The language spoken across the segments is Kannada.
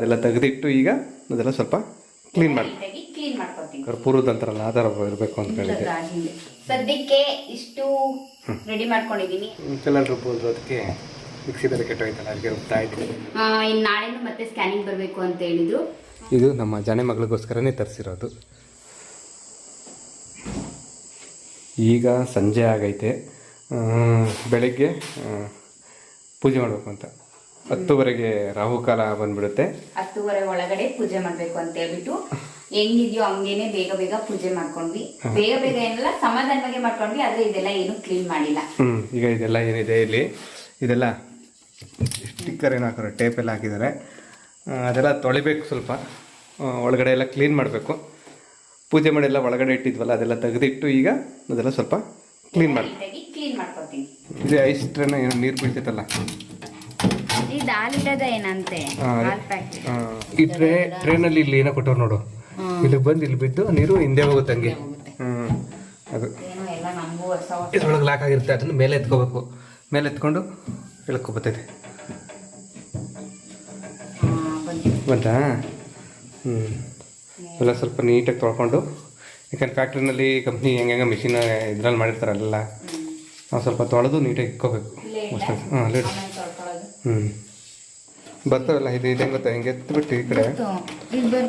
ಅದೆಲ್ಲ ತೆಗೆದಿಟ್ಟು ಈಗ ಅದೆಲ್ಲ ಸ್ವಲ್ಪ ಕ್ಲೀನ್ ಮಾಡ್ಕೊತೀನಿ. ಕರ್ಪೂರದ ಅಂತಾರಲ್ಲ ಆ ಥರ ಇರಬೇಕು ಅಂತ ಹೇಳಿದ್ದೆ. ಸದ್ಯಕ್ಕೆ ಇಷ್ಟು ರೆಡಿ ಮಾಡ್ಕೊಂಡಿದ್ದೀನಿ. ಕೆಲವು ರುಬ್ಬೋದು, ಅದಕ್ಕೆ ಮಿಕ್ಸಿ ಬೇರೆ ಕೆಟ್ಟೋಯ್ತಲ್ಲ, ಅದಕ್ಕೆ ರುಬ್ತಾ ಇದ್ದೀನಿ. ಇನ್ನು ನಾಳೆನೂ ಮತ್ತೆ ಸ್ಕ್ಯಾನಿಂಗ್ ಬರಬೇಕು ಅಂತ ಹೇಳಿದ್ರು. ಇದು ನಮ್ಮ ಜಾನೆ ಮಗಳಿಗೋಸ್ಕರನೇ ತರಿಸಿರೋದು. ಈಗ ಸಂಜೆ ಆಗೈತೆ, ಬೆಳಗ್ಗೆ ಪೂಜೆ ಮಾಡಬೇಕು ಅಂತ. 10:30ಗೆ ರಾಹುಕಾಲ ಬಂದ್ಬಿಡುತ್ತೆ. 10:30 ಒಳಗಡೆ ಪೂಜೆ ಮಾಡಬೇಕು ಅಂತ ಹೇಳ್ಬಿಟ್ಟು ಹೆಂಗಿದ್ಯೋ ಹಂಗೇನೆ ಬೇಗ ಬೇಗ ಪೂಜೆ ಮಾಡ್ಕೊಂಡ್ವಿ. ಬೇಗ ಬೇಗ ಏನೆಲ್ಲ ಸಮಾಧಾನವಾಗಿ ಮಾಡ್ಕೊಂಡ್ವಿ. ಆದ್ರೆ ಇದೆಲ್ಲ ಏನು ಕ್ಲೀನ್ ಮಾಡಿಲ್ಲ. ಈಗ ಇದೆಲ್ಲ ಏನಿದೆ ಇಲ್ಲಿ, ಇದೆಲ್ಲ ಸ್ಟಿಕ್ಕರ್ ಏನು ಹಾಕಿದ್ರೆ ಟೇಪ್ ಎಲ್ಲ ಹಾಕಿದ್ದಾರೆ. ಅದೆಲ್ಲ ತೊಳಿಬೇಕು, ಸ್ವಲ್ಪ ಒಳಗಡೆ ಎಲ್ಲ ಕ್ಲೀನ್ ಮಾಡಬೇಕು. ಪೂಜೆ ಮಾಡಿ ಎಲ್ಲ ಒಳಗಡೆ ಇಟ್ಟಿದ್ವಲ್ಲ ಅದೆಲ್ಲ ತೆಗೆದಿಟ್ಟು ಈಗ ಅದೆಲ್ಲ ಸ್ವಲ್ಪ ಕ್ಲೀನ್ ಮಾಡ್ಕೊತೀನಿ. ಇದು ಐಸ್ ಟ್ರೇನ ಏನೋ ನೀರು ಬೀಳ್ತೈತಲ್ಲ, ಇದು ಹಾಲಿಡದ ಏನಂತೆ ಈ ಟ್ರೇನಲ್ಲಿ ಇಲ್ಲಿ ಏನೋ ಕೊಟ್ಟವ್ರು ನೋಡು, ಇಲ್ಲಿಗೆ ಬಂದು ಇಲ್ಲಿ ಬಿದ್ದು ನೀರು ಹಿಂದೆ ಹೋಗುತ್ತೆ ಹಂಗೆ. ಅದು ಇದ್ರೊಳಗೆ ಲಾಕ್ ಆಗಿರುತ್ತೆ. ಅದನ್ನು ಮೇಲೆ ಎತ್ಕೋಬೇಕು, ಮೇಲೆ ಎತ್ಕೊಂಡು ಇಳ್ಕೊಬತ್ತೈತೆ. ಬಂತಾ? ಎಲ್ಲ ಸ್ವಲ್ಪ ನೀಟಾಗಿ ತೊಳ್ಕೊಂಡು, ಯಾಕಂದ್ರೆ ಫ್ಯಾಕ್ಟ್ರಿನಲ್ಲಿ ಕಂಪ್ನಿ ಹೆಂಗೆ ಮಿಷಿನ್ ಇದ್ರಲ್ಲಿ ಮಾಡಿರ್ತಾರಲ್ಲ, ನಾವು ಸ್ವಲ್ಪ ತೊಳೆದು ನೀಟಾಗಿ ಇಕ್ಕೋಬೇಕು. ಲೇಟ್ ಬರ್ತಾವಲ್ಲ, ಇದು ಹೆಂಗೆ ಗೊತ್ತಾ, ಹಿಂಗೆ ಎತ್ಬಿಟ್ಟು ಈ ಕಡೆ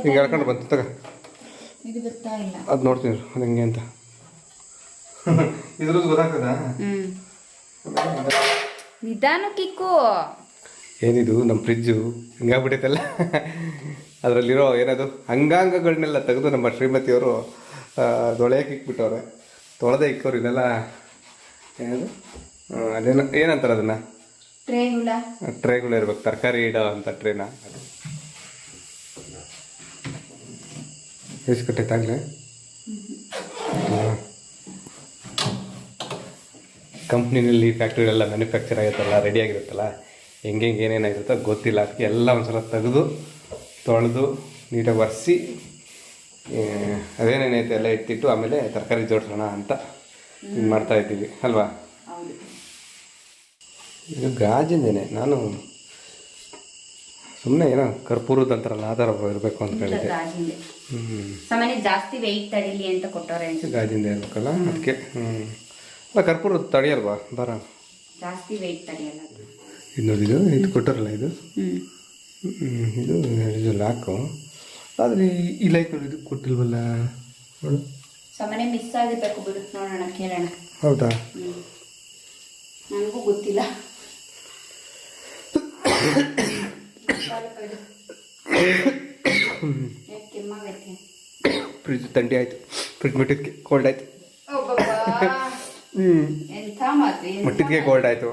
ಹಿಂಗೆ ಎಳ್ಕೊಂಡು ಬಂತು ತಗ, ಅದು ನೋಡ್ತೀನಿ ಅದು ಹೆಂಗೆ ಅಂತ. ಇದ್ರದ್ದು ಗೊತ್ತಾಗ್ತದ? ನಿಧಾನಕ್ಕಿಕ್ಕು. ಏನಿದು ನಮ್ಮ ಫ್ರಿಜ್ಜು ಹಿಂಗಾಗ್ಬಿಟ್ಟೈತಲ್ಲ, ಅದರಲ್ಲಿರೋ ಏನದು ಅಂಗಾಂಗಗಳನ್ನೆಲ್ಲ ತೆಗೆದು ನಮ್ಮ ಶ್ರೀಮತಿಯವರು ತೊಳೆಯಕ್ಕೆ ಇಕ್ಬಿಟ್ಟವ್ರೆ. ತೊಳೆದೇ ಇಕ್ಕವ್ರು ಇದೆಲ್ಲ ಏನದು, ಅದೇನು ಏನಂತಾರೆ ಅದನ್ನು, ಟ್ರೇಗಳು ಇರ್ಬೇಕು, ತರಕಾರಿ ಇಡೋ ಅಂತ ಟ್ರೇನ. ಎಷ್ಟು ಕಟ್ಟೈತಾಗಲೇ ಕಂಪ್ನಿನಲ್ಲಿ ಫ್ಯಾಕ್ಟ್ರಿಲೆಲ್ಲ ಮ್ಯಾನುಫ್ಯಾಕ್ಚರ್ ಆಗಿರುತ್ತಲ್ಲ, ರೆಡಿ ಆಗಿರುತ್ತಲ್ಲ, ಹೆಂಗೆ ಏನೇನಾಗಿರುತ್ತೋ ಗೊತ್ತಿಲ್ಲ. ಅದಕ್ಕೆ ಎಲ್ಲ ಒಂದ್ಸಲ ತೆಗೆದು ತೊಳೆದು ನೀಟಾಗಿ ಒರೆಸಿ ಅದೇನೇನೈತೆ ಎಲ್ಲ ಇಟ್ಟಿಟ್ಟು ಆಮೇಲೆ ತರಕಾರಿ ಜೋಡಿಸೋಣ ಅಂತ ಮಾಡ್ತಾ ಇದ್ದೀವಿ ಅಲ್ವಾ. ಇದು ಗಾಜಿಂದೇನೆ, ನಾನು ಸುಮ್ಮನೆ ಏನೋ ಕರ್ಪೂರದ ಅಂತಾರಲ್ಲ ಆ ಥರ ಇರಬೇಕು ಅಂತ ಹೇಳಿದ್ದೆ. ಜಾಸ್ತಿ ವೆಯ್ಟ್ ತಡೀಲಿ ಅಂತ ಕೊಟ್ಟವ್ರೆ, ಗಾಜಿಂದ ಇರ್ಬೇಕಲ್ಲ ಅದಕ್ಕೆ. ಅಲ್ಲ ಕರ್ಪೂರದ ತಡೆಯಲ್ವಾ, ಬರ ಜಾಸ್ತಿ ವೆಯ್ಟ್ ತಡೆಯಲ್ಲ. ಇದು ನೋಡಿದು, ಇದು ಕೊಟ್ಟರಲ್ಲ ಇದು, ಇದು ಲಾಕು. ಆದರೆ ಈ ಲೈಟ್ ನೋಡಿ, ಇದು ಕೊಟ್ಟಿಲ್ವಲ್ಲ ನೋಡು. ಸಾಮಾನ್ಯ ಮಿಸ್ ಆಗಿರ್ಬೇಕು ಬಿಡು, ನೋಡೋಣ ಕೇಳೋಣ. ಹೌದಾ? ನನಗೂ ಗೊತ್ತಿಲ್ಲ. ಫ್ರಿಜ್ ಥಂಡಿ ಆಯಿತು, ಫ್ರಿಜ್ ಮುಟ್ಟಿದ್ಕೆ ಕೋಲ್ಡ್ ಆಯಿತು. ಮುಟ್ಟಿದ್ಕೆ ಕೋಲ್ಡ್ ಆಯಿತು.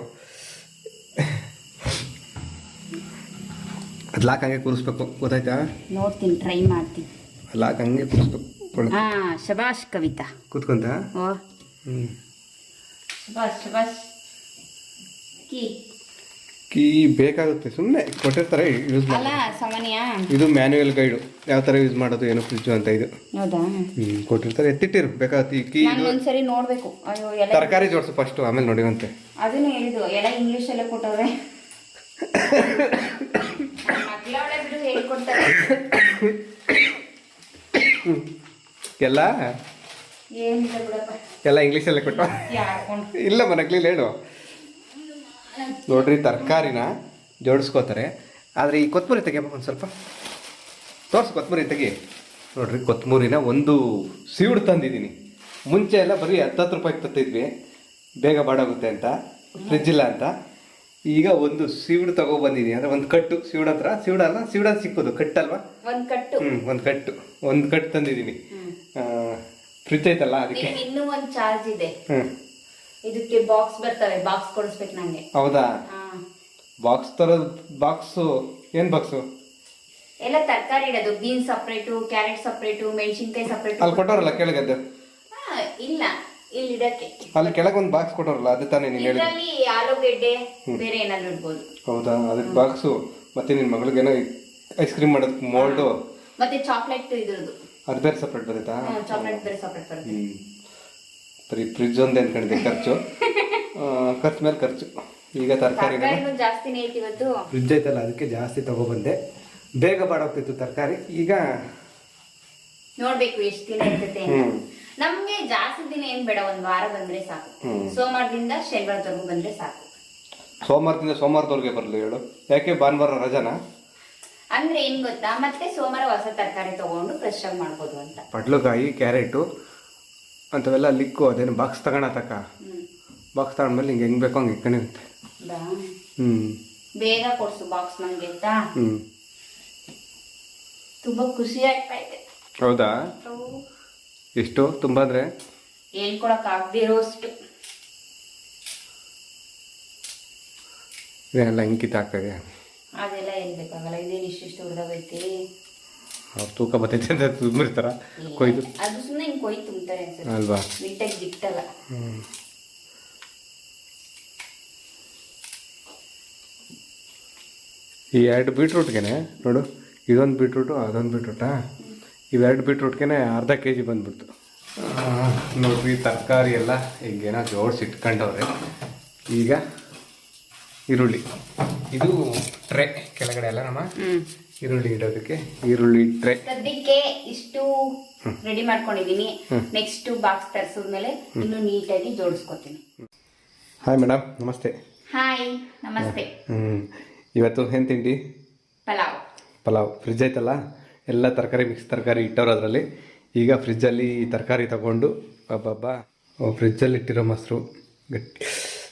ಅದು ಲಾಕ್ ಹಂಗೆ ಕೂರಿಸ್ಬೇಕು, ಗೊತ್ತಾಯ್ತಾ? ನೋಡ್ತೀನಿ, ಟ್ರೈ ಮಾಡ್ತೀನಿ. ಲಾಕ್ ಹಂಗೆ ಕೂರಿಸ್ಬೇಕು. ಶಬಾಷ್ ಕವಿತಾ, ಕೂತ್ಕೊಂತ. ಶಬಾಷ್ ಶಬಾಷ್. ಕೀ ಬೇಕಾಗುತ್ತೆ, ಸುಮ್ಮನೆ ಕೊಟ್ಟಿರ್ತಾರೆ ಯೂಸ್ ಅಲ್ಲ ಸಾಮಾನ್ಯ. ಇದು ಮ್ಯಾನ್ಯುಯಲ್ ಗೈಡು, ಯಾವ ಥರ ಯೂಸ್ ಮಾಡೋದು ಏನೋ ಫ್ರಿಜ್ಜು ಅಂತ. ಇದು ಹೌದಾ? ಕೊಟ್ಟಿರ್ತಾರೆ, ಎತ್ತಿಟ್ಟಿರು ಬೇಕಾಗುತ್ತೆ. ಈ ಕೀ ಒಂದ್ಸರಿ ನೋಡ್ಬೇಕು. ತರಕಾರಿ ಜೋಡಿಸು ಫಸ್ಟು, ಆಮೇಲೆ ನೋಡಿವಂತೆ. ಅದನ್ನು ಹೇಳಿದ್ದು ಎಲ್ಲ ಇಂಗ್ಲೀಷ್ ಎಲ್ಲ ಕೊಟ್ಟವ್ರೆ. ಎಲ್ಲ ಎಲ್ಲ ಇಂಗ್ಲೀಷಲ್ಲೇ ಕೊಟ್ಟು ಇಲ್ಲ ಮನಕ್ಲಿಲ್ಲ ಹೇಳು. ನೋಡ್ರಿ, ತರಕಾರಿನ ಜೋಡಿಸ್ಕೋತಾರೆ. ಆದರೆ ಈ ಕೊತ್ತಂಬರಿ ತೆಗಿಯಪ್ಪ ಒಂದು ಸ್ವಲ್ಪ ತೋರಿಸು, ಕೊತ್ತಂಬರಿ ತೆಗಿ. ನೋಡ್ರಿ, ಕೊತ್ತಂಬರಿನ ಒಂದು ಸೀಡ್ ತಂದಿದ್ದೀನಿ. ಮುಂಚೆ ಎಲ್ಲ ಬರೀ 10 ರೂಪಾಯಿಗೆ ತತ್ತಿದ್ವಿ, ಬೇಗ ಬಾಡೋಗುತ್ತೆ ಅಂತ, ಫ್ರಿಜ್ ಇಲ್ಲ ಅಂತ. ಈಗ ಒಂದು ಸೀಡ್ ತಗೊಬಂದಿದ್ದೀನಿ, ಅಂದರೆ ಒಂದು ಕಟ್ಟು. ಸೀಡ್ ಹತ್ರ ಸೀಡ ಸಿಕ್ಕೋದು ಕಟ್ಟಲ್ವಾ, ಒಂದು ಕಟ್ಟು ತಂದಿದ್ದೀನಿ. ಫ್ರಿಜ್ ಐತಲ್ಲ ಅದಕ್ಕೆ. ಇನ್ನೂ ಒಂದು ಚಾರ್ಜ್ ಇದೆ, ಇದಕ್ಕೆ ಬಾಕ್ಸ್ ಬರ್ತವೆ, ಬಾಕ್ಸ್ ಕೊಡಿಸ್ಬೇಕು ನಂಗೆ. ಹೌದಾ? ಬಾಕ್ಸ್ ತರೋದು. ಬಾಕ್ಸು ಏನು ಬಾಕ್ಸು? ಎಲ್ಲ ತರಕಾರಿ ಇಡೋದು. ಬೀನ್ಸ್ ಸಪ್ರೇಟು, ಕ್ಯಾರೆಟ್ ಸಪ್ರೇಟು, ಮೆಣಸಿನ್ಕಾಯಿ ಸಪ್ರೇಟು. ಅಲ್ಲಿ ಕೊಟ್ಟವ್ರಲ್ಲ ಕೆಳಗದ್ದು? ಇಲ್ಲ, ಇಲ್ಲಿ ಇಡಕ್ಕೆ ಅಲ್ಲಿ ಕೆಳಗೆ ಒಂದು ಬಾಕ್ಸ್ ಕೊಟ್ಟವ್ರಲ್ಲ, ಅದು ತಾನೇ ನೀನು ಹೇಳಿದ್ದು? ಇದರಲ್ಲಿ ಆಲೂಗೆಡ್ಡೆ ಬೇರೆ ಏನಾದ್ರು ಇಡ್ಬೋದು. ಹೌದಾ? ಅದಕ್ಕೆ ಬಾಕ್ಸು. ಮತ್ತೆ ನಿನ್ನ ಮಗಳಿಗೇನೋ ಐಸ್ ಕ್ರೀಮ್ ಮಾಡೋದಕ್ಕೆ ಮೋಲ್ಡು, ಮತ್ತೆ ಚಾಕ್ಲೇಟ್ ಇದ್ರದ್ದು ಅದು ಬೇರೆ ಸಪ್ರೇಟ್ ಬರುತ್ತಾ? ಚಾಕ್ಲೇಟ್ ಬೇರೆ ಸಪ್ರೇಟ್ ಬರುತ್ತೆ. ಬರೀ ಫ್ರಿಜ್ ಒಂದೇ ಅನ್ಕೊಂಡಿದ್ದೆ ಖರ್ಚು. ಖರ್ಚು ಮೇಲೆ ಖರ್ಚು. ಈಗ ತರಕಾರಿ ಜಾಸ್ತಿನೇ ಐತಿ ಇವತ್ತು. ಫ್ರಿಜ್ ಐತಲ್ಲ ಅದಕ್ಕೆ ಜಾಸ್ತಿ ತಗೊಬಂದೆ. ಬೇಗ ಬಾಡೋಗ್ತಿತ್ತು ತರಕಾರಿ. ಈಗ ನೋಡ್ಬೇಕು ಎಷ್ಟು ದಿನ ಇರ್ತೈತೆ ಅಂತ. ನಮ್ಗೆ ಜಾಸ್ತಿ ದಿನ ಏನ್ ಬೇಡ, ಒಂದ್ ವಾರ ಬಂದ್ರೆ ಸಾಕು. ಸೋಮವಾರದಿಂದ ಶನಿವಾರದವರೆಗೂ ಬಂದ್ರೆ ಸಾಕು. ಸೋಮವಾರದಿಂದ ಸೋಮವಾರದವರೆಗೆ ಬರಲಿ ಹೇಳು, ಯಾಕೆ ಭಾನುವಾರ ರಜಾನ? ಅಂದ್ರೆ ಏನ್ ಗೊತ್ತಾ, ಮತ್ತೆ ಸೋಮವಾರ ಹೊಸ ತರಕಾರಿ ತಗೊಂಡು ಫ್ರೆಶ್ ಆಗಿ ಮಾಡ್ಬೋದು ಅಂತ. ಪಡ್ಲುಕಾಯಿ, ಕ್ಯಾರೆಟು ಅಂಥವೆಲ್ಲ ಲಿಕ್ಕು, ಅದೇನು ಬಾಕ್ಸ್ ತಗೋಣತಕ್ಕ. ಬಾಕ್ಸ್ ತಗೊಂಡ್ಮೇಲೆ ಹಿಂಗೆ ಹೆಂಗೆ ಬೇಕೋ ಹಂಗೆ ಇಟ್ಕೊಂಡಿರುತ್ತೆ. ಬೇಗ ಕೊಡ್ಸು ಬಾಕ್ಸ್ ನಂಗೆ ಆಯ್ತಾ? ತುಂಬಾ ಖುಷಿ ಆಗ್ತಾ ಇದೆ. ಹೌದಾ? ಎಷ್ಟು ತುಂಬ ಅಂದ್ರೆ ಹೇಳ್ಕೊಳಕ್ ಆಗದಿರೋಷ್ಟು. ಇದೆಲ್ಲ ಇಂಕಿತ ಆಗ್ತದೆ. ಅದೆಲ್ಲ ಏನ್ ಬೇಕಾಗಲ್ಲ, ಇದೇನು ಇಷ್ಟಿಷ್ಟು ಹುಡ್ದಾಗೈತಿ. ಅವ್ರು ತೂಕ ಬರ್ತೈತೆ ಅಂತ ತುಂಬಿರ್ತಾರ ಕೊಯ್ದು. ಅದು ಸುಮ್ಮನೆ ಹಿಂಗೆ ಕೊಯ್ದು ತುಂಬ್ತಾರೆ ಅನ್ಸುತ್ತೆ ಅಲ್ವಾ? ನೀಟಾಗಿ ಗಿಟ್ಟಲ್ಲ. ಈ 2 ಬೀಟ್ರೂಟ್ಗೆನೆ ನೋಡು, ಇದೊಂದು ಬೀಟ್ರೂಟು ಅದೊಂದು ಬೀಟ್ರೂಟಾ, ಇವೆರಡು ಬೀಟ್ರೂಟ್ಗೆ ಅರ್ಧ kg ಬಂದ್ಬಿಡ್ತು. ನೋಡ್ರಿ ತರಕಾರಿ ಎಲ್ಲ ಹಿಂಗೇನೋ ಜೋಡಿಸಿ ಇಟ್ಕೊಂಡವ್ರೆ. ಈಗ ಈರುಳ್ಳಿ, ಇದು ಟ್ರೇ ಕೆಳಗಡೆ ಎಲ್ಲ ನಮ್ಮ ಈರುಳ್ಳಿ ಇಡೋದಕ್ಕೆ ಈರುಳ್ಳಿ ಟ್ರೇ. ಸದ್ಯಕ್ಕೆ ಇಷ್ಟು ರೆಡಿ ಮಾಡ್ಕೊಂಡಿದೀನಿ. ನೆಕ್ಸ್ಟ್ ಬಾಕ್ಸ್ ತರಿಸಿದ್ಮೇಲೆ ಇನ್ನು ನೀಟಾಗಿ ಜೋಡಿಸ್ಕೊತೀನಿ. ಹಾಯ್ ಮೇಡಮ್, ನಮಸ್ತೆ. ಹಾಯ್ ನಮಸ್ತೆ. ಇವತ್ತು ಏನು ತಿಂಡಿ? ಪಲಾವ್. ಫ್ರಿಜ್ ಐತಲ್ಲ, ಎಲ್ಲ ತರಕಾರಿ ಮಿಕ್ಸ್ ತರಕಾರಿ ಇಟ್ಟವ್ರು ಅದರಲ್ಲಿ. ಈಗ ಫ್ರಿಜ್ಜಲ್ಲಿ ತರಕಾರಿ ತಗೊಂಡು ಬಾಬಾ ಫ್ರಿಜ್ಜಲ್ಲಿ ಇಟ್ಟಿರೋ ಮೊಸರು ಗಟ್ಟಿ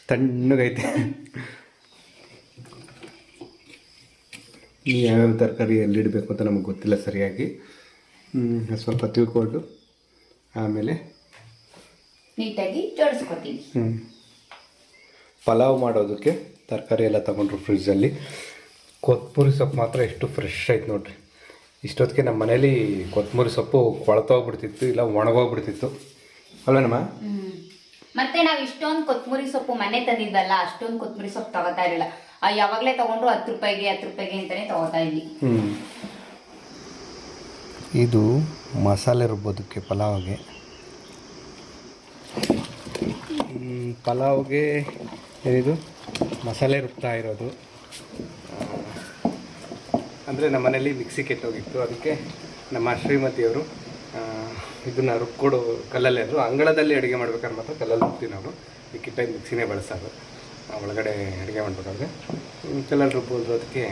ತಣ್ಣಗೈತೆ. ಈ ಯಾವ್ಯಾವ ತರಕಾರಿ ಎಲ್ಲಿಡಬೇಕು ಅಂತ ನಮಗೆ ಗೊತ್ತಿಲ್ಲ ಸರಿಯಾಗಿ. ಸ್ವಲ್ಪ ತಿಳ್ಕೊಂಡು ಆಮೇಲೆ ನೀಟಾಗಿ ಜೋಡಿಸ್ಕೊತೀನಿ. ಪಲಾವ್ ಮಾಡೋದಕ್ಕೆ ತರಕಾರಿ ಎಲ್ಲ ತಗೊಂಡ್ರು ಫ್ರಿಜ್ಜಲ್ಲಿ. ಕೊತ್ತಂಬರಿ ಸೊಪ್ಪು ಮಾತ್ರ ಎಷ್ಟು ಫ್ರೆಶ್ ಆಯ್ತು ನೋಡ್ರಿ. ಇಷ್ಟೊತ್ತಿಗೆ ನಮ್ಮ ಮನೇಲಿ ಕೊತ್ತಂಬರಿ ಸೊಪ್ಪು ಕೊಳ್ತೋಗ್ಬಿಡ್ತಿತ್ತು, ಇಲ್ಲ ಒಣಗೋಗ್ಬಿಡ್ತಿತ್ತು ಅಲ್ವೇನಮ್ಮ? ಮತ್ತೆ ನಾವು ಇಷ್ಟೊಂದು ಕೊತ್ತಂಬರಿ ಸೊಪ್ಪು ಮನೆ ತಂದಿದ್ದಲ್ಲ, ಅಷ್ಟೊಂದು ಕೊತ್ತಂಬರಿ ಸೊಪ್ಪು ತಗೋತಾ ಇರಲಿಲ್ಲ. ಯಾವಾಗಲೇ ತಗೊಂಡ್ರು 10 ರೂಪಾಯಿಗೆ ಅಂತಾನೆ ತಗೋತಾ ಇದ್ವಿ. ಇದು ಮಸಾಲೆ ರುಬ್ಬೋದಕ್ಕೆ ಪಲಾವ್ಗೆ. ಪಲಾವ್ಗೆ ಏನಿದು ಮಸಾಲೆ ರುಬ್ತಾ ಇರೋದು. ಅಂದರೆ ನಮ್ಮ ಮನೇಲಿ ಮಿಕ್ಸಿ ಕೆಟ್ಟೋಗಿತ್ತು, ಅದಕ್ಕೆ ನಮ್ಮ ಶ್ರೀಮತಿಯವರು ಇದನ್ನು ರುಬ್ಕೊಡು ಕಲ್ಲಲ್ಲೇ ಇದ್ರು. ಅಂಗಳದಲ್ಲಿ ಅಡುಗೆ ಮಾಡ್ಬೇಕಾದ್ರೆ ಮಾತ್ರ ಕಲ್ಲಲ್ಲಿ ರುಬ್ತೀವಿ ನಾವು. ಈ ಟೈಮ್ ಮಿಕ್ಸಿನೇ ಬಳಸೋದು ಒಳಗಡೆ ಅಡುಗೆ ಮಾಡಬೇಕಾದ್ರೆ. ಕಲ್ಲಲ್ಲಿ ರುಬ್ಬೋದು, ಅದಕ್ಕೆ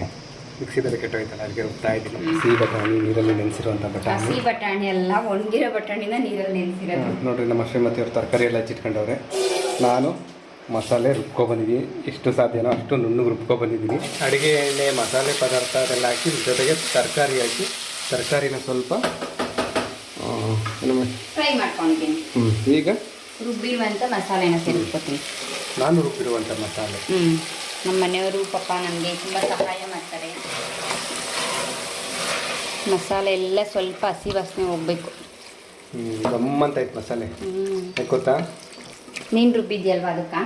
ಮಿಕ್ಸಿ ಬೇರೆ ಕೆಟ್ಟೋಯ್ತಲ್ಲ, ಅದಕ್ಕೆ ರುಬ್ತಾ ಇದ್ದೀನಿ. ಹಸಿ ಬಟಾಣಿ, ನೀರಲ್ಲಿ ನೆನೆಸಿರುವಂಥ ಬಟಾಣಿ. ಹಸಿ ಬಟಾಣಿ ಎಲ್ಲ ಒಣಗಿರೋ ಬಟಾಣಿನ ನೀರಲ್ಲಿ ನೆನೆಸಿರೋದು. ನೋಡಿರಿ, ನಮ್ಮ ಶ್ರೀಮತಿಯವರು ತರಕಾರಿ ಎಲ್ಲ ಹಚ್ಚಿಟ್ಕೊಂಡವ್ರೆ. ನಾನು ಮಸಾಲೆ ರುಬ್ಕೊಬಂದಿದ್ದೀನಿ, ಎಷ್ಟು ಸಾಧ್ಯನೋ ಅಷ್ಟು ನುಣ್ಣಗೆ ರುಬ್ಕೊಬಂದಿದ್ದೀನಿ. ಅಡುಗೆ ಎಣ್ಣೆ, ಮಸಾಲೆ ಪದಾರ್ಥ ಅದೆಲ್ಲ ಹಾಕಿ ಜೊತೆಗೆ ತರಕಾರಿ ಹಾಕಿ ತರಕಾರಿನ ಸ್ವಲ್ಪ ಫ್ರೈ ಮಾಡ್ಕೊಂಡಿದ್ದೀನಿ. ಈಗ ರುಬ್ಬಿರುವಂಥ ಮಸಾಲೆನ ಸೇರಿಸ್ಕೊತೀನಿ. ನಾನು ರುಬ್ಬಿರುವಂಥ ಮಸಾಲೆ. ನಮ್ಮ ಮನೆಯವರು ಪಾಪ ನನಗೆ ತುಂಬ ಸಹಾಯ ಮಾಡ್ತಾರೆ. ಮಸಾಲೆ ಎಲ್ಲ ಸ್ವಲ್ಪ ಹಸಿ ವಾಸನೆ ಹೋಗ್ಬೇಕು. ಗಮ್ಮಂತಾಯ್ತು ಮಸಾಲೆ. ಗೊತ್ತಾ? ನೀನು ರುಬ್ಬಿದ್ಯಲ್ವಾ ಅದಕ್ಕೆ?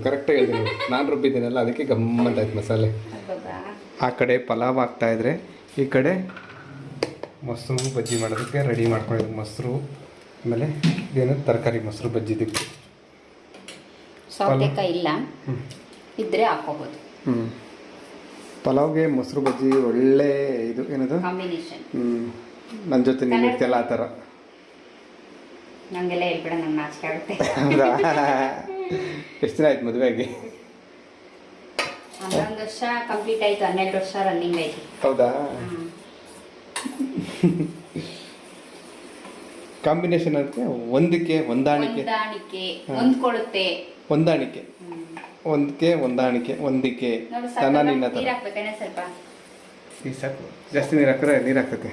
ಕರೆಕ್ಟಾಗಿ ಹೇಳಿದ್ದೀನಿ. ನಾನು ರುಬ್ಬಿದ್ದೀನಲ್ಲ, ಅದಕ್ಕೆ ಗಮ್ಮಂತಾಯ್ತು ಮಸಾಲೆ. ಆ ಕಡೆ ಪಲಾವ್ ಹಾಕ್ತಾಯಿದ್ರೆ ಈ ಕಡೆ ಮೊಸರು ಬಜ್ಜಿ ಮಾಡೋದಕ್ಕೆ ರೆಡಿ ಮಾಡ್ಕೊಂಡಿದ್ದು. ಮೊಸರು, ಆಮೇಲೆ ಇದೇನು ತರಕಾರಿ ಮೊಸರು ಬಜ್ಜಿದ್ದಕ್ಕೆ. ಸೌತೆಕಾಯಿ ಇಲ್ಲ ಇದ್ರೆ ಹಾಕೋಬೋದು. ಪಲಾವ್ಗೆ ಮೊಸರು ಬಜ್ಜಿ ಒಳ್ಳೆ ಇದು ಏನದು ಕಾಂಬಿನೇಷನ್. ನನ್ನ ಜೊತೆ ನೀವು ಇರ್ತಿಯಲ್ಲ ಆ ಥರ. ನಂಗೆಲ್ಲ ಹೇಳ್ಬೇಡ, ನಂಗೆ ನಾಚಿಕೆ ಆಗುತ್ತೆ. ಎಷ್ಟು ದಿನ ಆಯ್ತು ಮದುವೆಯಾಗಿ? 11 ವರ್ಷ ಕಂಪ್ಲೀಟ್ ಆಯ್ತು, 12 ವರ್ಷ ರನ್ನಿಂಗ್ ಆಯ್ತು. ಹೌದಾ? ಕಾಂಬಿನೇಷನ್ ಅಂದ್ರೆ ಹೊಂದಾಣಿಕೆ ಹೊಂದ್ಕೊಳ್ಳುತ್ತೆ. ಹೊಂದಾಣಿಕೆ ಹೊಂದಿಕೆ. ನನ್ನ ನಿನ್ನ ಸ್ವಲ್ಪ ಸಾಕು, ಜಾಸ್ತಿ ನೀರು ಹಾಕಿದ್ರೆ ನೀರು ಹಾಕ್ತೈತೆ.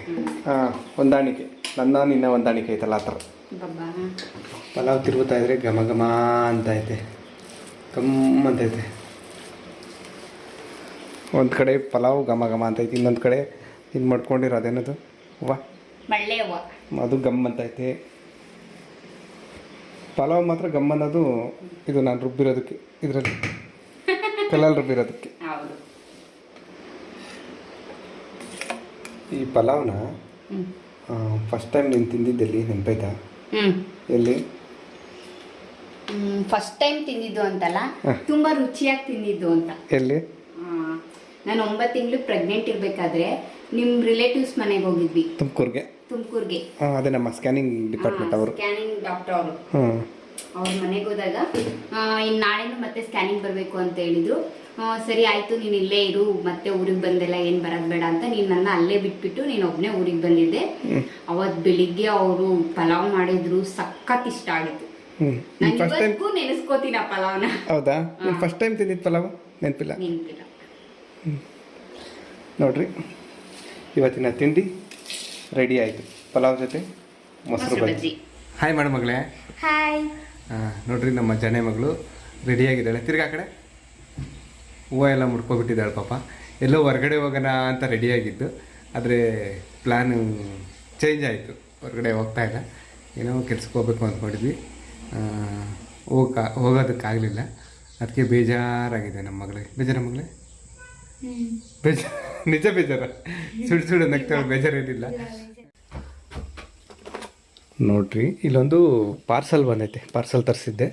ಹೊಂದಾಣಿಕೆ, ನನ್ನ ನಿನ್ನ ಹೊಂದಾಣಿಕೆ ಐತಲ್ಲ ಆ ಥರ. ಪಲಾವ್ ತಿರುಗುತ್ತಾ ಇದ್ರೆ ಘಮ ಘಮ ಅಂತೈತೆ, ಕಮ್ಮಂತೈತೆ. ಒಂದು ಕಡೆ ಪಲಾವ್ ಘಮ ಘಮ ಅಂತೈತೆ, ಇನ್ನೊಂದು ಕಡೆ ಇದು ಮಾಡ್ಕೊಂಡಿರೋ ಅದೇನದು ಹೂವು, ಮಳ್ಳೆ ಹೂವು, ಅದು ಗಮ್ ಅಂತೈತೆ. ಪಲಾವ್ ಮಾತ್ರ ಗಮ್ ಅನ್ನೋದು ಇದು ನಾನು ರುಬ್ಬಿರೋದಕ್ಕೆ, ಇದರಲ್ಲಿ ಕಲ್ಲಲ್ಲಿ ರುಬ್ಬಿರೋದಕ್ಕೆ. ಈ ಪಲಾವ್ನ ಫಸ್ಟ್ ಟೈಮ್ ನೀನು ತಿಂದಿದ್ದಲ್ಲಿ ನೆನಪೈತಾ? ಎಲ್ಲಿ ಫಸ್ಟ್ ಟೈಮ್ ತಿಂದಿದ್ದು ಅಂತಲ್ಲ, ತುಂಬಾ ರುಚಿಯಾಗಿ ತಿಂದಿದ್ದು ಅಂತ. ಎಲ್ಲಿ? ನಾನು 9 ತಿಂಗಳು ಪ್ರೆಗ್ನೆಂಟ್ ಇರ್ಬೇಕಾದ್ರೆ ನಿಮ್ಮ ರಿಲೇಟಿವ್ಸ್ ಮನೆಗೆ ಹೋಗಿದ್ವಿ ತುಮಕೂರಿಗೆ. ತುಮಕೂರಿಗೆ. ಅದೇ ನಮ್ಮ ಸ್ಕ್ಯಾನಿಂಗ್ ಡಿಪಾರ್ಟ್ಮೆಂಟ್ ಅವರು. ಸ್ಕ್ಯಾನಿಂಗ್ ಡಾಕ್ಟರ್ ಅವರು. ಅವ್ರ ಮನೆಗೆ ಹೋದಾಗ ಇನ್ನು ನಾಳೆನೂ ಮತ್ತೆ ಸ್ಕ್ಯಾನಿಂಗ್ ಬರಬೇಕು ಅಂತ ಹೇಳಿದ್ರು. ಸರಿ ಆಯಿತು, ನೀನು ಇಲ್ಲೇ ಇರು, ಮತ್ತೆ ಊರಿಗೆ ಬಂದೆಲ್ಲ ಏನು ಬರೋದು ಬೇಡ ಅಂತ ನೀನು ನನ್ನ ಅಲ್ಲೇ ಬಿಟ್ಬಿಟ್ಟು ನೀನು ಒಬ್ಬನೇ ಊರಿಗೆ ಬಂದಿದ್ದೆ. ಅವತ್ತು ಬೆಳಿಗ್ಗೆ ಅವರು ಪಲಾವ್ ಮಾಡಿದ್ರು, ಸಖತ್ ಇಷ್ಟ ಆಗಿತ್ತು. ನಾನು ನೆನೆಸ್ಕೋತೀನಿ ಆ ಪಲಾವ್ನ. ಹೌದಾ? ಫಸ್ಟ್ ಟೈಮ್ ತಿಂದಿದ್ದು ಪಲಾವ್ ನೆನಪಿಲ್ಲ? ನೆನಪಿಲ್ಲ. ನೋಡ್ರಿ, ಇವತ್ತಿನ ತಿಂಡಿ ರೆಡಿ ಆಯಿತು. ಪಲಾವ್ ಜೊತೆ ಮೊಸರು ಬಜ್ಜಿ. ಹಾಯ್ ಮಾಡು ಮಗಳೇ. ಹಾಯ್. ನೋಡ್ರಿ, ನಮ್ಮ ಜನೆ ಮಗಳು ರೆಡಿಯಾಗಿದ್ದಾಳೆ. ತಿರ್ಗಾ ಕಡೆ ಹೂವು ಎಲ್ಲ ಮುಡ್ಕೊಬಿಟ್ಟಿದ್ದಾಳೆ ಪಾಪ. ಎಲ್ಲೋ ಹೊರಗಡೆ ಹೋಗೋಣ ಅಂತ ರೆಡಿಯಾಗಿದ್ದು, ಆದರೆ ಪ್ಲ್ಯಾನು ಚೇಂಜ್ ಆಯಿತು. ಹೊರಗಡೆ ಹೋಗ್ತಾ ಇಲ್ಲ, ಏನೋ ಕೆಲ್ಸಕ್ಕೆ ಹೋಗ್ಬೇಕು ಅಂದ್ಕೊಂಡಿದ್ವಿ. ಹೋಗೋದಕ್ಕಾಗಲಿಲ್ಲ. ಅದಕ್ಕೆ ಬೇಜಾರಾಗಿದೆ ನಮ್ಮ ಮಗಳಿಗೆ. ಬೇಜಾರ ಮಗಳೇ? ನಿಜ ಬೇಜಾರ? ಸುಡು ನಗ್ತಾಳೆ, ಬೇಜಾರೇನಿಲ್ಲ. ನೋಡ್ರಿ, ಇಲ್ಲೊಂದು ಪಾರ್ಸಲ್ ಬಂದೈತೆ. ಪಾರ್ಸಲ್ ತರಿಸಿದ್ದೆ.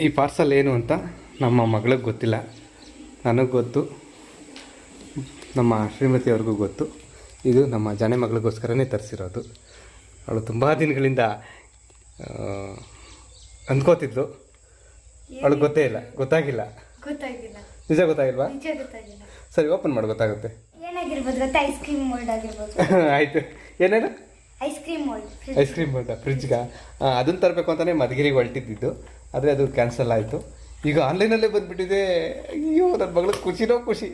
ಈ ಪಾರ್ಸಲ್ ಏನು ಅಂತ ನಮ್ಮ ಮಗಳಿಗೆ ಗೊತ್ತಿಲ್ಲ, ನನಗೆ ಗೊತ್ತು, ನಮ್ಮ ಶ್ರೀಮತಿಯವ್ರಿಗೂ ಗೊತ್ತು. ಇದು ನಮ್ಮ ಜಾನೆ ಮಗಳಿಗೋಸ್ಕರನೇ ತರಿಸಿರೋದು. ಅವಳು ತುಂಬ ದಿನಗಳಿಂದ ಅಂದ್ಕೋತಿದ್ಲು, ಅವಳಿಗೆ ಗೊತ್ತಾಗಿಲ್ಲ. ನಿಜ ಗೊತ್ತಾಗಿಲ್ವಾ? ಸರಿ, ಓಪನ್ ಮಾಡಿ ಗೊತ್ತಾಗುತ್ತೆ. ಏನಾಗಿರ್ಬೋದು ಗೊತ್ತಾ? ಐಸ್ ಕ್ರೀಮ್ ಮೋಲ್ಡ್ ಆಗಿರ್ಬೋದು. ಆಯಿತು. ಏನೇನು? Ice cream mould. ಫ್ರಿಜ್ಗೆ ಅದನ್ನು ತರಬೇಕು ಅಂತಲೇ ಮಧುಗಿರಿಗೆ ಹೊರಟಿದ್ದು, ಆದರೆ ಅದು ಕ್ಯಾನ್ಸಲ್ ಆಯಿತು. ಈಗ ಆನ್ಲೈನಲ್ಲೇ ಬಂದುಬಿಟ್ಟಿದೆ. ಅಯ್ಯೋ, ನನ್ನ ಮಗಳಿಗೆ ಖುಷಿ.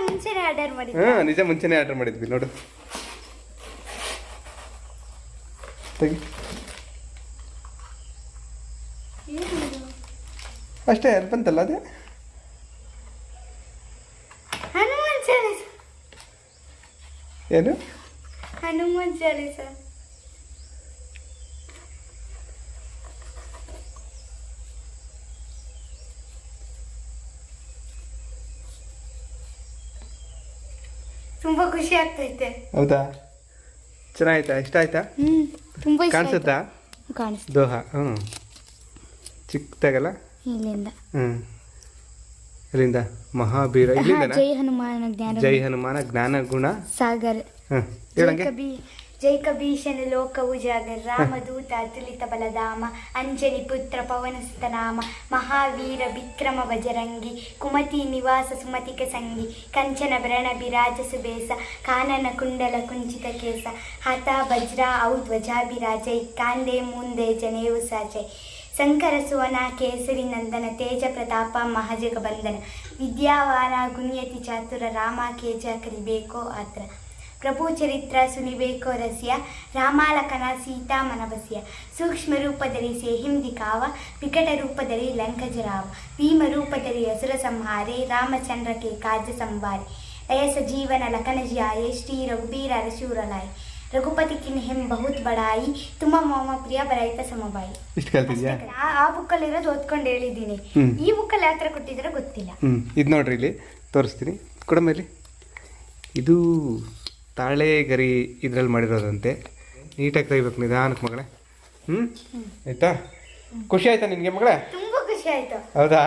ಮುಂಚೆನೇ ಆರ್ಡರ್ ಮಾಡಿದ್ವಿ. ನಿಜ, ಮುಂಚೆನೇ ಆರ್ಡರ್ ಮಾಡಿದ್ವಿ. ನೋಡು, ತೆಗಿ. ಅಷ್ಟೇ ಬಂತಲ್ಲ ಅದೇ. ಹನುಮಾನ್ ಚಾಲೀಸ. ಏನು? ಹನುಮಾನ್ ಚಾಲೀಸ. ತುಂಬಾ ಖುಷಿ ಆಗ್ತೈತೆ. ಹೌದಾ? ಚೆನ್ನಾಯ್ತಾ? ಇಷ್ಟ ಆಯ್ತಾ? ತುಂಬಾ ಕಾಣಿಸುತ್ತಾ? ದೋಹ. ಚಿಕ್ಕದಾಗಲ್ಲ ಇಲ್ಲಿಂದ. ಇಲ್ಲಿಂದ ಮಹಾಬೀರ. ಇಲ್ಲಿಂದ ಜೈ ಹನುಮಾನ ಜ್ಞಾನ ಗುಣ ಸಾಗರ್. ಹೇಳಂಗೆ. ಜೈ ಕಬೀಶನ ಲೋಕ ಉಜಾಗರ್, ರಾಮದೂತ ಅತುಲಿತ ಬಲಧಾಮ, ಅಂಜನಿ ಪುತ್ರ ಪವನಸುತ ನಾಮ, ಮಹಾವೀರ ವಿಕ್ರಮ ಬಜರಂಗಿ, ಕುಮತಿ ನಿವಾಸ ಸುಮತಿಕ ಸಂಗಿ, ಕಂಚನ ಭರಣ ಬಿರಾಜ ಸುಬೇಸ, ಕಾನನ ಕುಂಡಲ ಕುಂಚಿತ ಕೇಸ, ಹತ ವಜ್ರ ಔ ಧ್ವಜಾಭಿರಾಜೈ, ಕಾಂದೆ ಮುಂದೆ ಜನೇವು ಸಾಜೈ, ಶಂಕರ ಸುವನ ಕೇಸರಿ ನಂದನ, ತೇಜ ಪ್ರತಾಪ ಮಹಾಜಗ ಬಂಧನ, ವಿದ್ಯಾವಾನ ಗುಣ್ಯತಿ ಚಾತುರ, ರಾಮ ಕೇಜ ಕರಿಬೇಕೋ ಆತ್ರ, ಪ್ರಭು ಚರಿತ್ರ ಸುಲಿಬೇಕೋ ರಸ್ಯ, ರಾಮಾಲಕನ ಸೀತಾ ಮನವಸ್ಯ, ಸೂಕ್ಷ್ಮ ರೂಪದಲ್ಲಿ ಸೇಹಿಂದಿಕಾವ, ವಿಕಟ ರೂಪದಲ್ಲಿ ಲಂಕಜರಾವ, ಭೀಮ ರೂಪದಲ್ಲಿ ಅಸುರ ಸಂಹಾರೆ, ರಾಮಚಂದ್ರಕ್ಕೆ ಕಾಜ ಸಂಭಾರೆ, ಲಯ ಸಜೀವನ ಲಖನ ಜಿಯಾಯೆ, ಶ್ರೀ ರಘುಬೀರ ರಶೂರ ಲಾಯ್, ರಘುಪತಿ ಕಿನ್ ಹೆಮ್ ಬಹುತ್ ಬಡಾಯಿ, ತುಂಬ ಮೋಮ ಪ್ರಿಯ ಬರಾಯಿತ ಸಮಬಾಯಿ. ಇಷ್ಟು ಕಲ್ತಿದ್ಯಾ? ಆ ಬುಕ್ಕಲ್ಲಿ ಇರೋದು ಓದ್ಕೊಂಡು ಹೇಳಿದ್ದೀನಿ. ಈ ಬುಕ್ಕಲ್ಲಿ ಯಾವ ಥರ ಕೊಟ್ಟಿದ್ರೆ ಗೊತ್ತಿಲ್ಲ. ಇದು ನೋಡ್ರಿ, ಇಲ್ಲಿ ತೋರಿಸ್ತೀನಿ ಕೊಡ ಮೇಲೆ. ಇದು ತಾಳೆ ಗರಿ ಇದ್ರಲ್ಲಿ ಮಾಡಿರೋದಂತೆ. ನೀಟಾಗಿ ತೆಗಿಬೇಕು, ನಿಧಾನಕ್ಕೆ ಮಗಳೇ. ಆಯ್ತಾ? ಖುಷಿ ಆಯ್ತಾ ನಿನಗೆ ಮಗಳೇ? ತುಂಬಾ ಖುಷಿ ಆಯ್ತು. ಹೌದಾ?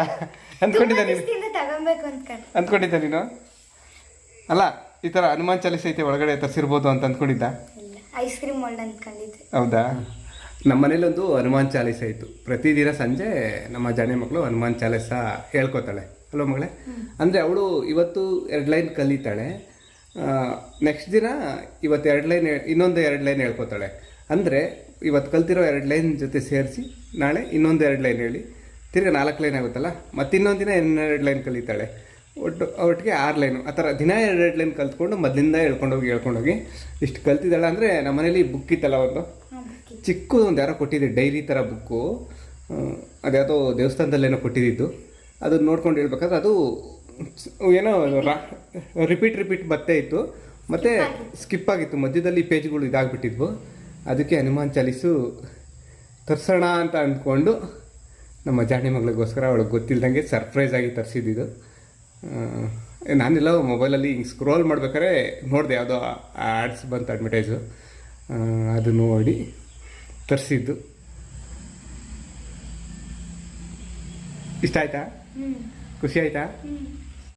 ಅಂದ್ಕೊಂಡಿದ್ದ ನೀನು? ತಗೊಬೇಕು ಅಂದ್ಕೊಂಡಿದ್ದ ನೀನು? ಅಲ್ಲ, ಈ ಥರ ಹನುಮಾನ್ ಚಾಲೀಸ್ ಐತೆ ಒಳಗಡೆ ತರಿಸಿರ್ಬೋದು ಅಂತ ಅಂದ್ಕೊಂಡಿದ್ದ? ಐಸ್ ಕ್ರೀಮ್ ಮೋಲ್ಡ್ ಅಂದ್ಕೊಂಡಿದ್ದೆ. ಹೌದಾ? ನಮ್ಮ ಮನೇಲೊಂದು ಹನುಮಾನ್ ಚಾಲೀಸ್ ಆಯಿತು. ಪ್ರತಿದಿನ ಸಂಜೆ ನಮ್ಮ ಜಾನೆ ಮಕ್ಕಳು ಹನುಮಾನ್ ಚಾಲೀಸ ಹೇಳ್ಕೊತಾಳೆ. ಅಲ್ವ ಮಗಳೇ? ಅಂದರೆ ಅವಳು ಇವತ್ತು 2 ಲೈನ್ ಕಲಿತಾಳೆ, ನೆಕ್ಸ್ಟ್ ದಿನ ಇವತ್ತು 2 ಲೈನ್, ಇನ್ನೊಂದು 2 ಲೈನ್ ಹೇಳ್ಕೊತಾಳೆ. ಅಂದರೆ ಇವತ್ತು ಕಲ್ತಿರೋ 2 ಲೈನ್ ಜೊತೆ ಸೇರಿಸಿ ನಾಳೆ ಇನ್ನೊಂದು 2 ಲೈನ್ ಹೇಳಿ ತಿರ್ಗಿ 4 ಲೈನ್ ಆಗುತ್ತಲ್ಲ, ಮತ್ತು ಇನ್ನೊಂದು ದಿನ 2 ಲೈನ್ ಕಲಿತಾಳೆ. ಒಟ್ಟಿಗೆ 6 ಲೈನು. ಆ ಥರ ದಿನ 2 ಲೈನ್ ಕಲ್ತ್ಕೊಂಡು ಮೊದಲಿಂದ ಹೇಳ್ಕೊಂಡೋಗಿ ಇಷ್ಟು ಕಲ್ತಿದ್ದಾಳೆ. ಅಂದರೆ ನಮ್ಮ ಮನೇಲಿ ಬುಕ್ ಇತ್ತಲ್ಲ, ಒಂದು ಚಿಕ್ಕದು ಒಂದು ಯಾರೋ ಕೊಟ್ಟಿದ್ದೆ, ಡೈರಿ ಥರ ಬುಕ್ಕು. ಅದ್ಯಾವುದೋ ದೇವಸ್ಥಾನದಲ್ಲೇನೋ ಕೊಟ್ಟಿದ್ದು. ಅದನ್ನು ನೋಡ್ಕೊಂಡು ಹೇಳ್ಬೇಕಾದ್ರೆ ಅದು ಏನೋ ರಿಪೀಟ್ ಬತ್ತೇ ಇತ್ತು, ಮತ್ತು ಸ್ಕಿಪ್ ಆಗಿತ್ತು, ಮಧ್ಯದಲ್ಲಿ ಪೇಜ್ಗಳು ಇದಾಗ್ಬಿಟ್ಟಿದ್ವು. ಅದಕ್ಕೆ ಹನುಮಾನ್ ಚಾಲೀಸು ತರಿಸೋಣ ಅಂತ ಅಂದ್ಕೊಂಡು ನಮ್ಮ ಜಾಣಿ ಮಗಳಿಗೋಸ್ಕರ ಅವಳಿಗೆ ಗೊತ್ತಿಲ್ದಂಗೆ ಸರ್ಪ್ರೈಸ್ ಆಗಿ ತರಿಸಿದ್ದು. ನಾನೆಲ್ಲ ಮೊಬೈಲಲ್ಲಿ ಹಿಂಗೆ ಸ್ಕ್ರೋಲ್ ಮಾಡ್ಬೇಕಾದ್ರೆ ನೋಡಿದೆ, ಯಾವುದೋ ಆ್ಯಡ್ಸ್ ಬಂತು, ಅಡ್ವರ್ಟೈಸು. ಅದು ನೋಡಿ ತರಿಸಿದ್ದು. ಇಷ್ಟ ಆಯ್ತಾ? ಖುಷಿ ಆಯ್ತಾ?